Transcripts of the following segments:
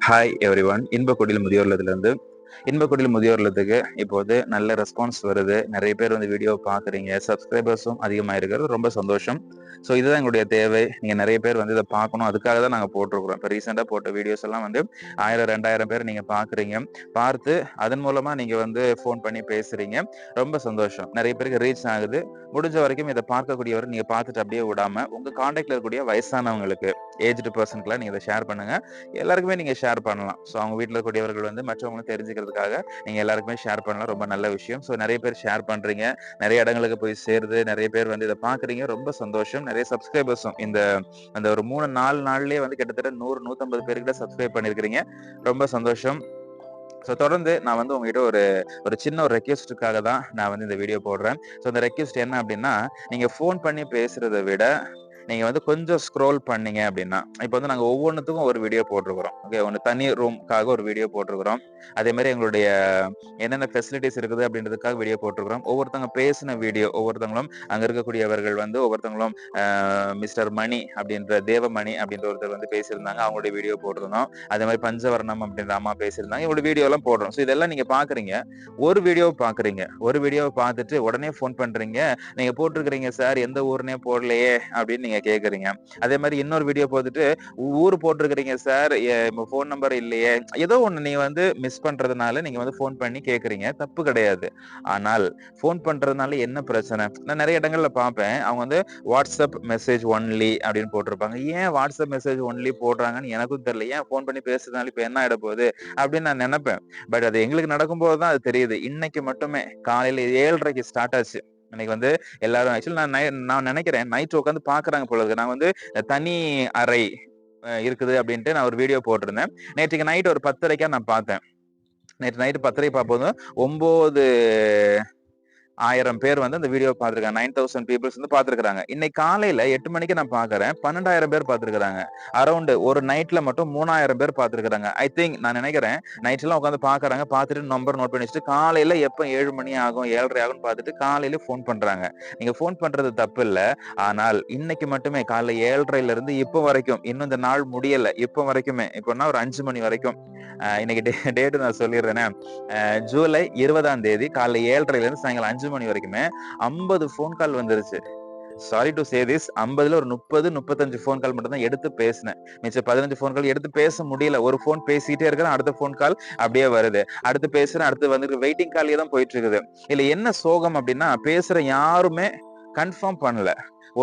Hi everyone. இன்பக்குடியில் முதியோர் இல்லத்திலிருந்து இன்பக்குடியில் முதியோர் இல்லத்துக்கு இப்போது நல்ல ரெஸ்பான்ஸ் வருது. நிறைய பேர் வந்து வீடியோ பார்க்குறீங்க, சப்ஸ்கிரைபர்ஸும் அதிகமாக இருக்கிறது ரொம்ப சந்தோஷம். ஸோ இதுதான் எங்களுடைய தேவை. நீங்கள் நிறைய பேர் வந்து இதை பார்க்கணும், அதுக்காக தான் நாங்கள் போட்டிருக்கிறோம். இப்போ ரீசெண்டாக போட்ட வீடியோஸ் எல்லாம் வந்து 1000 2000 பேர் நீங்கள் பார்க்குறீங்க. பார்த்து அதன் மூலமாக நீங்கள் வந்து ஃபோன் பண்ணி பேசுகிறீங்க. ரொம்ப சந்தோஷம். நிறைய பேருக்கு ரீச் ஆகுது. முடிஞ்ச வரைக்கும் இதை பார்க்கக்கூடியவர் நீங்கள் பார்த்துட்டு அப்படியே விடாமல் உங்கள் காண்டாக்டில் இருக்கக்கூடிய வயசானவங்களுக்கு, ஏஜ்டு பர்சனுக்குலாம் நீங்கள் இதை ஷேர் பண்ணுங்கள். எல்லாருக்குமே நீங்க ஷேர் பண்ணலாம். ஸோ அவங்க வீட்ல இருக்கக்கூடியவர்கள் வந்து மற்றவங்களும் தெரிஞ்சுக்கிறதுக்காக நீங்க எல்லாருக்குமே ஷேர் பண்ணலாம். ரொம்ப நல்ல விஷயம். ஸோ நிறைய பேர் ஷேர் பண்றீங்க. நிறைய இடங்களுக்கு போய் சேருது. நிறைய பேர் வந்து இதை பார்க்குறீங்க. ரொம்ப சந்தோஷம். நிறைய சப்ஸ்கிரைபர்ஸும் அந்த ஒரு 3 4 நாள்லயே வந்து கிட்டத்தட்ட 100 150 பேர்கிட்ட சப்ஸ்கிரைப் பண்ணியிருக்கிறீங்க. ரொம்ப சந்தோஷம். ஸோ தொடர்ந்து நான் வந்து உங்ககிட்ட ஒரு சின்ன ஒரு ரெக்வெஸ்ட்டுக்காக தான் நான் வந்து இந்த வீடியோ போடுறேன். ஸோ இந்த ரெக்வெஸ்ட் என்ன அப்படின்னா, நீங்க ஃபோன் பண்ணி பேசுறத விட நீங்க வந்து கொஞ்சம் ஸ்க்ரோல் பண்ணீங்க அப்படின்னா, இப்போ வந்து நாங்க ஒவ்வொன்னுத்துக்கும் ஒரு வீடியோ போட்டிருக்கிறோம். ஓகே, ஒண்ணு தனி ரூம்க்காக ஒரு வீடியோ போட்டிருக்கிறோம். அதே மாதிரி எங்களுடைய என்னென்ன ஃபெசிலிட்டிஸ் இருக்குது அப்படின்றதுக்காக வீடியோ போட்டிருக்கிறோம். ஒவ்வொருத்தவங்க பேசின வீடியோ, ஒவ்வொருத்தவங்களும் அங்க இருக்கக்கூடியவர்கள் வந்து ஒவ்வொருத்தவங்களும் மிஸ்டர் மணி அப்படின்ற தேவமணி அப்படின்ற ஒருத்தர் வந்து பேசியிருந்தாங்க. அவங்களுடைய வீடியோ போட்டிருந்தோம். அதே மாதிரி பஞ்சவர்ணம் அப்படின்ற அம்மா பேசியிருந்தாங்க. இவங்களுடைய வீடியோ எல்லாம் போடுறோம். ஸோ இதெல்லாம் நீங்க பாக்குறீங்க. ஒரு வீடியோவை பாக்குறீங்க. ஒரு வீடியோவை பார்த்துட்டு உடனே ஃபோன் பண்றீங்க. நீங்க போட்டிருக்கிறீங்க சார், எந்த ஊருனே போடலையே அப்படின்னு நீங்க கேக்குறீங்க. அதே மாதிரி இன்னொரு வீடியோ போட்டுட்டு ஊர் போட்டிருக்கிறீங்க சார், ஃபோன் நம்பர் இல்லையே. ஏதோ ஒண்ணு நீங்க வந்து மிஸ் பண்றதுனால நீங்க வந்து ஃபோன் பண்ணி கேக்குறீங்க. தப்பு கிடையாது. ஆனால் ஃபோன் பண்றதுனால என்ன பிரச்சனை? நான் நிறைய இடங்கள்ல பார்ப்பேன். அவங்க வந்து வாட்ஸ்அப் மெசேஜ் ஒன்லி அப்படின்னு போட்டிருப்பாங்க. ஏன் வாட்ஸ்அப் மெசேஜ் ஒன்லி போடுறாங்கன்னு எனக்கும் தெரியல. ஏன் ஃபோன் பண்ணி பேசுறதுனால இப்ப என்ன ஆயிட போகுது அப்படின்னு நான் நினைப்பேன். பட் அது எங்களுக்கு நடக்கும்போது தான் அது தெரியுது. இன்னைக்கு மட்டுமே காலையில 7:30க்கு ஸ்டார்ட் ஆச்சு. இன்னைக்கு வந்து எல்லாரும் ஆக்சுவலி நான் நினைக்கிறேன் நைட் உட்காந்து பாக்குறாங்க போல இருக்கு. நான் வந்து தனி அறை இருக்குது அப்படின்ட்டு நான் ஒரு வீடியோ போட்டிருந்தேன். நேற்றுக்கு நைட் ஒரு 10:30 நான் பார்த்தேன். நேற்று நைட்டு 10:30 பார்க்கும்போது 9,000 பேர் வந்து அந்த வீடியோ பார்த்திருக்காங்க. 9000 பீப்புள்ஸ் வந்து பார்த்திருக்காங்க. இன்னைக்கு காலையில 8 மணிக்கு நான் பார்க்கிறேன். 12,000 பேர் பார்த்திருக்காங்க. அரௌண்ட் ஒரு நைட்ல மட்டும் 3,000 பேர் பார்த்திருக்காங்க. ஐ திங்க் நான் நினைக்கிறேன் நைட் எல்லாம் உட்காந்து பார்க்கறாங்க. பார்த்துட்டு நம்பர் நோட் பண்ணி வச்சுட்டு காலையில எப்ப 7 மணி ஆகும் 7:30 ஆகும்னு பார்த்துட்டு காலையில ஃபோன் பண்றாங்க. நீங்க ஃபோன் பண்றது தப்பு இல்ல. ஆனால் இன்னைக்கு மட்டுமே காலைல 7:30ல இருந்து இப்ப வரைக்கும், இன்னும் இந்த நாள் முடியல. இப்ப வரைக்குமே இப்பன்னா ஒரு 5 மணி வரைக்கும் இன்னைக்கு டேட் நான் சொல்லிடுறேனே. ஜூலை 20ஆம் தேதி காலைல 7:30ல இருந்து சாயங்காலம் 5 மணி வரைக்குமே 50 ஃபோன் கால் வந்துருச்சு. சாரி டு சே திஸ், 50ல ஒரு 30 35 ஃபோன் கால் மட்டும் தான் எடுத்து பேசினேன். மிச்சம் 15 ஃபோன் கால் எடுத்து பேச முடியல. ஒரு ஃபோன் பேசிட்டே இருக்கிறேன், அடுத்த ஃபோன் கால் அப்படியே வருது. அடுத்து பேசுறேன், அடுத்து வந்து வெயிட்டிங் கால்லயே தான் போயிட்டு இருக்குது. இதுல என்ன சோகம் அப்படின்னா, பேசுற யாருமே கன்ஃபார்ம் பண்ணல.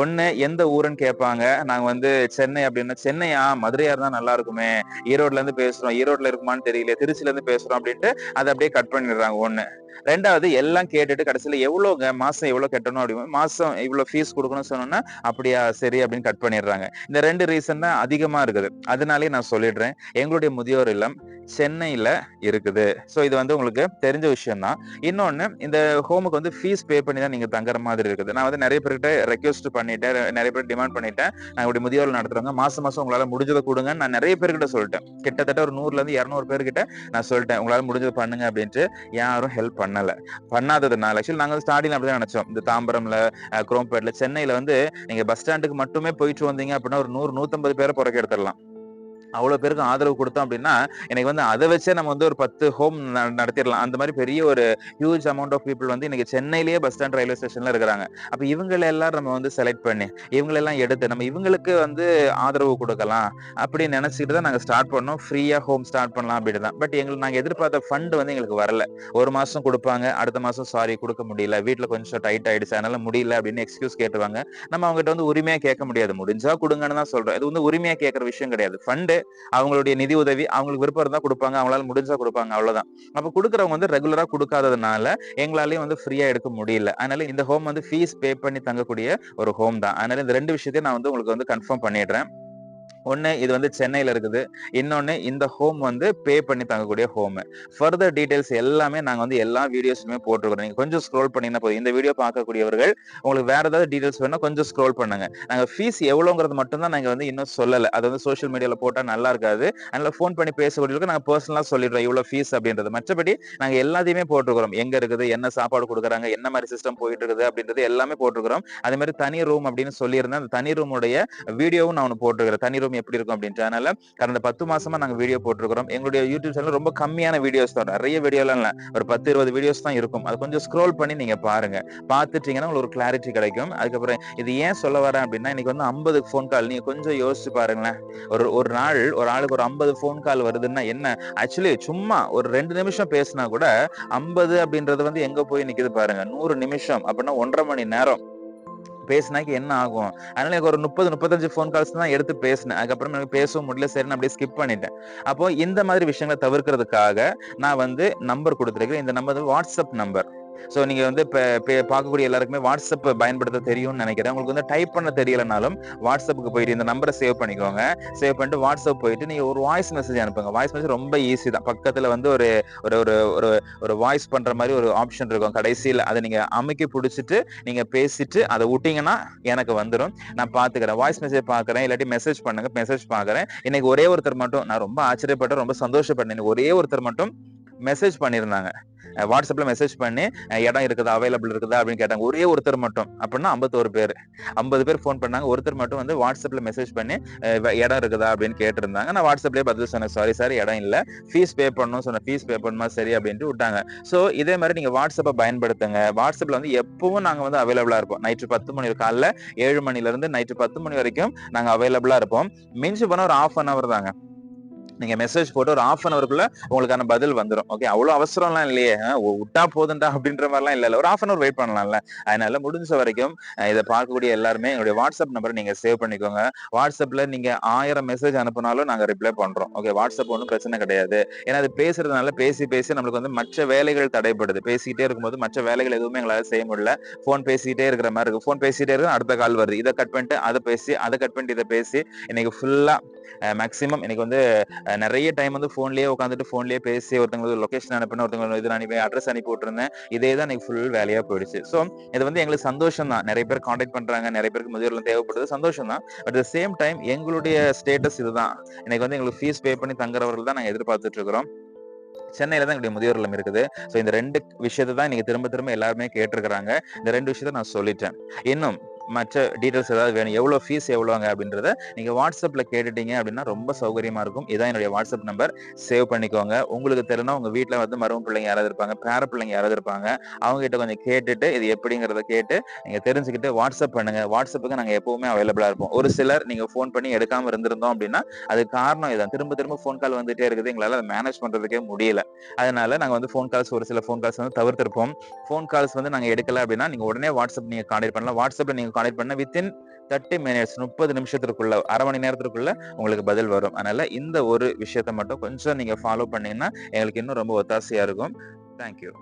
ஒண்ணு எந்த ஊருன்னு கேட்பாங்க. நாங்க வந்து சென்னை அப்படின்னா, சென்னையா மதுரையா இருந்தா நல்லா இருக்குமே, ஈரோட்ல இருந்து பேசுறோம், ஈரோட்ல இருக்குமான்னு தெரியல, திருச்சில இருந்து பேசுறோம் அப்படின்ட்டு அதை அப்படியே கட் பண்ணிடுறாங்க. ஒண்ணு. ரெண்டாவது எல்லாம் கேட்டுட்டு கடைசியில எவ்வளவுங்க மாசம் எவ்வளவு கட்டணும் அப்படின்னு, மாசம் இவ்வளவு ஃபீஸ் கொடுக்கணும்னு சொன்னோம்னா அப்படியா சரி அப்படின்னு கட் பண்ணிடுறாங்க. இந்த 2 ரீசன் தான் அதிகமா இருக்குது. அதனாலே நான் சொல்லிடுறேன், எங்களுடைய முதியோர் இல்லம் சென்னையில இருக்குது. சோ இது வந்து உங்களுக்கு தெரிஞ்ச விஷயம் தான். இன்னொன்னு, இந்த ஹோமுக்கு வந்து ஃபீஸ் பே பண்ணி தான் நீங்க தங்குற மாதிரி இருக்குது. நான் வந்து நிறைய பேர்கிட்ட ரெக்வெஸ்ட் பண்ணிட்டேன், நிறைய பேர் டிமாண்ட் பண்ணிட்டேன். நான் இப்படி முதியோர் நடத்துறவங்க மாசம் மாசம் உங்களால முடிஞ்சதை கொடுங்கன்னு நான் நிறைய பேர்கிட்ட சொல்லிட்டேன். கிட்டத்தட்ட ஒரு 100ல இருந்து 200 பேர்கிட்ட நான் சொல்லிட்டேன், உங்களால முடிஞ்சதை பண்ணுங்க அப்படின்ட்டு. யாரும் ஹெல்ப் பண்ணல. பண்ணாததுனால ஆக்சுவலி நாங்க ஸ்டார்டிங்ல அப்படிதான் நினைச்சோம். இந்த தாம்பரம்ல, குரோம்பேட்ல, சென்னையில வந்து நீங்க பஸ் ஸ்டாண்டுக்கு மட்டுமே போயிட்டு வந்தீங்க அப்படின்னா ஒரு 100 150 பேரை புறக்க எடுத்துடலாம். அவ்வளவு பேருக்கு ஆதரவு கொடுத்தோம் அப்படின்னா, எனக்கு வந்து அதை வச்சே நம்ம வந்து ஒரு 10 ஹோம் நடத்திடலாம். அந்த மாதிரி பெரிய ஒரு ஹியூஜ் அமௌண்ட் ஆஃப் பீப்புள் வந்து இன்னைக்கு சென்னையிலேயே பஸ் ஸ்டாண்ட் ரயில்வே ஸ்டேஷன்ல இருக்கிறாங்க. அப்ப இவங்களை எல்லாம் நம்ம வந்து செலக்ட் பண்ணி இவங்களெல்லாம் எடுத்து நம்ம இவங்களுக்கு வந்து ஆதரவு கொடுக்கலாம் அப்படின்னு நினைச்சிட்டு தான் நாங்க ஸ்டார்ட் பண்ணோம். ஃப்ரீயா ஹோம் ஸ்டார்ட் பண்ணலாம் அப்படின்னு தான். பட் எங்களுக்கு நாங்க எதிர்பார்த்த ஃபண்ட் வந்து எங்களுக்கு வரல. ஒரு மாசம் கொடுப்பாங்க, அடுத்த மாசம் சாரி கொடுக்க முடியல, வீட்டுல கொஞ்சம் டைட் ஆயிடுச்சு, அதனால முடியல அப்படின்னு எக்ஸ்கியூஸ் கேட்டுவாங்க. நம்ம அவங்ககிட்ட வந்து உரிமையா கேட்க முடியாது. முடிஞ்சா கொடுங்கன்னு தான் சொல்றோம். இது வந்து உரிமையா கேட்கற விஷயம் கிடையாது. ஃபண்டு அவங்களுடைய நிதி உதவி அவங்களுக்கு விருப்பம் இருந்தா கொடுப்பாங்க, அவங்களால முடிஞ்சா கொடுப்பாங்க, அவ்வளவுதான். அப்ப கொடுக்கறவங்க வந்து ரெகுலரா கொடுக்காததுனால எங்களாலயும் வந்து ஃப்ரீயா எடுக்க முடியல. அதனால இந்த ஹோம் வந்து ஃபீஸ் பே பண்ணி தங்கக்கூடிய ஒரு ஹோம் தான். அதனால இந்த 2 விஷயத்தையும் நான் வந்து உங்களுக்கு வந்து கன்ஃபார்ம் பண்ணிடுறேன். ஒண்ணு, இது வந்து சென்னையில இருக்குது. இன்னொன்னு, இந்த ஹோம் வந்து பே பண்ணி தங்கக்கூடிய ஹோம். ஃபர்தர் டீடைல்ஸ் எல்லாமே நாங்க வந்து எல்லா வீடியோஸ்லயுமே போட்டுருக்கோம். நீங்க கொஞ்சம் ஸ்க்ரோல் பண்ணீங்கன்னா போதும். இந்த வீடியோ பார்க்கக்கூடியவர்கள் உங்களுக்கு வேற ஏதாவது டீடைல்ஸ் வேணா கொஞ்சம் ஸ்க்ரோல் பண்ணுங்க. நாங்க ஃபீஸ் எவ்வளவுங்கிறது மட்டும் தான் நாங்க வந்து இன்னும் சொல்லல. அது வந்து சோஷியல் மீடியால போட்டா நல்லா இருக்காது. அதனால ஃபோன் பண்ணி பேசக்கூடியவங்களுக்கு நாங்க பர்சனலா சொல்லிடுறோம் இவ்வளவு ஃபீஸ் அப்படின்றது. மற்றபடி நாங்க எல்லாத்தையுமே போட்டுருக்கிறோம். எங்க இருக்குது, என்ன சாப்பாடு கொடுக்குறாங்க, என்ன மாதிரி சிஸ்டம் போயிட்டு இருக்குது அப்படின்றது எல்லாமே போட்டுருக்கிறோம். அதே மாதிரி தனி ரூம் அப்படின்னு சொல்லியிருந்தேன். அந்த தனி ரூமுடைய வீடியோவும் நான் ஒன்னு போட்டுருக்கிறேன். தனி ரூம் வரும் எப்படி இருக்கும் அப்படின்ட்டு. அதனால கடந்த 10 மாசமா நாங்க வீடியோ போட்டிருக்கிறோம். எங்களுடைய யூடியூப் சேனல் ரொம்ப கம்மியான வீடியோஸ் தான், நிறைய வீடியோலாம் இல்ல, ஒரு 10-20 வீடியோஸ் தான் இருக்கும். அது கொஞ்சம் ஸ்க்ரோல் பண்ணி நீங்க பாருங்க. பார்த்துட்டீங்கன்னா உங்களுக்கு ஒரு கிளாரிட்டி கிடைக்கும். அதுக்கப்புறம் இது ஏன் சொல்ல வரேன் அப்படின்னா, இன்னைக்கு வந்து 50 ஃபோன் கால் நீங்க கொஞ்சம் யோசிச்சு பாருங்களேன். ஒரு ஒரு நாள் ஒரு ஆளுக்கு ஒரு 50 ஃபோன் கால் வருதுன்னா என்ன? ஆக்சுவலி சும்மா ஒரு 2 நிமிஷம் பேசினா கூட 50 அப்படின்றது வந்து எங்க போய் நிக்குது பாருங்க. 100 நிமிஷம் அப்படின்னா 1.5 மணி நேரம் பேசினாக்கு என்ன ஆகும்? அதனால எனக்கு ஒரு 30, 35 ஃபோன் கால்ஸ் தான் எடுத்து பேசினேன். அதுக்கப்புறம் எனக்கு பேசவும் முடியல. சரின்னு அப்படியே ஸ்கிப் பண்ணிட்டேன். அப்போ இந்த மாதிரி விஷயங்கள தவிர்க்கிறதுக்காக நான் வந்து நம்பர் குடுத்திருக்கிறேன். இந்த நம்பர் வாட்ஸ்அப் நம்பர். சோ நீங்க வந்து இப்ப பார்க்கக்கூடிய எல்லாருக்குமே வாட்ஸ்அப் பயன்படுத்த தெரியும்னு நினைக்கிறேன். உங்களுக்கு வந்து டைப் பண்ண தெரியலனாலும் வாட்ஸ்அப்புக்கு போயிட்டு இந்த நம்பரை சேவ் பண்ணிக்கோங்க. சேவ் பண்ணிட்டு வாட்ஸ்அப் போயிட்டு நீங்க ஒரு வாய்ஸ் மெசேஜ் அனுப்புங்க. வாய்ஸ் மெசேஜ் ரொம்ப ஈஸி தான். பக்கத்துல வந்து ஒரு ஒரு ஒரு ஒரு ஒரு வாய்ஸ் பண்ற மாதிரி ஒரு ஆப்ஷன் இருக்கும். கடைசியில அதை நீங்க அமுக்கி புடிச்சிட்டு நீங்க பேசிட்டு அதை விட்டீங்கன்னா எனக்கு வந்துரும். நான் பாத்துக்கிறேன். வாய்ஸ் மெசேஜ் பாக்குறேன், இல்லாட்டி மெசேஜ் பண்ணுங்க. மெசேஜ் பாக்குறேன். இன்னைக்கு ஒரே ஒருத்தர் மட்டும் நான் ரொம்ப ஆச்சரியப்பட்டேன், ரொம்ப சந்தோஷப்பட்டேன். ஒரே ஒருத்தர் மட்டும் மெசேஜ் பண்ணியிருந்தாங்க. வாட்ஸ்அப்ல மெசேஜ் பண்ணி இடம் இருக்குதா, அவைலபிள் இருக்குதா அப்படின்னு கேட்டாங்க. ஒரே ஒருத்தர் மட்டும். அப்படின்னா 51 பேர், 50 பேர் ஃபோன் பண்ணாங்க. ஒருத்தர் மட்டும் வந்து வாட்ஸ்அப்ல மெசேஜ் பண்ணி இடம் இருக்குதா அப்படின்னு கேட்டிருந்தாங்க. நான் வாட்ஸ்அப்லயே பதில் சொன்னேன், சாரி சார் இடம் இல்ல, ஃபீஸ் பே பண்ணணும் சொன்னேன். ஃபீஸ் பே பண்ணுமா, சரி அப்படின்ட்டு விட்டாங்க. சோ இதே மாதிரி நீங்க வாட்ஸ்அப்பை பயன்படுத்துங்க. வாட்ஸ்அப்ல வந்து எப்பவும் நாங்க வந்து அவைலபிளா இருப்போம். நைட்டு 10 மணி காலைல 7 மணில இருந்து நைட்டு 10 மணி வரைக்கும் நாங்க அவைலபிளா இருப்போம். மிஞ்சி போனா ஒரு ½ an hour தாங்க. நீங்க மெசேஜ் போட்டு ஒரு ½ an hourக்குள்ள உங்களுக்கான பதில் வந்துரும். ஓகே, அவ்வளவு அவசரம்லாம் இல்லையே, விட்டா போதும்டா அப்படின்ற மாதிரிலாம் இல்ல. ஒரு ½ an hour வெயிட் பண்ணலாம்ல. அதனால முடிஞ்ச வரைக்கும் இதை பார்க்கக்கூடிய எல்லாருமே என்னுடைய வாட்ஸ்அப் நம்பரை நீங்க சேவ் பண்ணிக்கோங்க. வாட்ஸ்அப்ல நீங்க 1000 மெசேஜ் அனுப்பினாலும் நாங்க ரிப்ளை பண்றோம். ஓகே, வாட்ஸ்அப் ஒன்றும் பிரச்சனை கிடையாது. ஏன்னா அது பேசுறதுனால பேசி பேசி நம்மளுக்கு வந்து மற்ற வேலைகள் தடைப்படுது. பேசிக்கிட்டே இருக்கும்போது மற்ற வேலைகள் எதுவுமே எங்களால செய்ய முடியல. போன் பேசிக்கிட்டே இருக்கிற மாதிரி இருக்கு. போன் பேசிட்டே இருக்கு, அடுத்த கால் வருது, இதை கட் பண்ணிட்டு அதை பேசி, அதை கட் பண்ணிட்டு இதை பேசி, இன்னைக்கு ஃபுல்லா மேக்சிமம் இன்னைக்கு வந்து நிறைய டைம் வந்து போன்லயே உட்காந்துட்டு போன்லயே பேசி ஒருத்தவங்களுக்கு லொகேஷன் அனுப்பின, ஒருத்தவங்களுக்கு இது அனுப்பி அட்ரஸ் அனுப்பி விட்டுருந்தேன். இதே தான் எனக்கு ஃபுல் வேலையா போயிடுச்சு. ஸோ இது வந்து எங்களுக்கு சந்தோஷம் தான். நிறைய பேர் கான்டாக்ட் பண்றாங்க, நிறைய பேருக்கு முதியோர்கள் தேவைப்படுது, சந்தோஷம் தான். பட் அட் சேம் டைம் எங்களுடைய ஸ்டேட்டஸ் இதுதான். இன்னைக்கு வந்து எங்களுக்கு ஃபீஸ் பே பண்ணி தங்குறவர்கள் தான் நாங்க எதிர்பார்த்துட்டு இருக்கிறோம். சென்னையில தான் எங்களுடைய முதியோர் இல்லம் இருக்குது. சோ இந்த 2 விஷயத்தை தான் நீங்க திரும்ப திரும்ப எல்லாருமே கேட்டிருக்கிறாங்க. இந்த 2 விஷயத்தை நான் சொல்லிட்டேன். இன்னும் மற்ற டீடைல்ஸ் ஏதாவது வேணும், எவ்வளவு ஃபீஸ் எவ்வளவுங்க அப்படின்றத நீங்க வாட்ஸ்அப்ல கேட்டுட்டீங்க அப்படின்னா ரொம்ப சௌகரியமா இருக்கும். இதான் என்னுடைய வாட்ஸ்அப் நம்பர், சேவ் பண்ணிக்கோங்க. உங்களுக்கு தெரியணும், உங்க வீட்டுல வந்து மரும பிள்ளைங்க யாராவது இருப்பாங்க, பேர பிள்ளைங்க யாராவது இருப்பாங்க, அவங்க கிட்ட கொஞ்சம் கேட்டுட்டு இது எப்படிங்கிறத கேட்டு நீங்க தெரிஞ்சுக்கிட்டு வாட்ஸ்அப் பண்ணுங்க. வாட்ஸ்அப்புக்கு நாங்க எப்பவுமே அவைலபிளா இருப்போம். ஒரு சிலர் நீங்க போன் பண்ணி எடுக்காம இருந்திருந்தோம் அப்படின்னா அதுக்கு காரணம் இதான். திரும்ப திரும்ப போன் கால் வந்துட்டே இருக்குது, எங்களால அதை மேனேஜ் பண்றதுக்கே முடியல. அதனால நாங்க வந்து போன் கால்ஸ், ஒரு சில போன் கால்ஸ் வந்து தவிர்த்திருப்போம். போன் கால்ஸ் வந்து நாங்க எடுக்கல அப்படின்னா நீங்க உடனே வாட்ஸ்அப் நீங்க கான்டாக்ட் பண்ணலாம். வாட்ஸ்அப்ல நீங்க கான்டாக்ட் பண்ண வித்தின் 30 மினிட்ஸ், 30 நிமிஷத்திற்குள்ள, அரை மணி நேரத்திற்குள்ள உங்களுக்கு பதில் வரும். அதனால இந்த ஒரு விஷயத்தை மட்டும் கொஞ்சம் நீங்க ஃபாலோ பண்ணீங்கன்னா எங்களுக்கு இன்னும் ரொம்ப ஒத்தாசையா இருக்கும். தேங்க்யூ.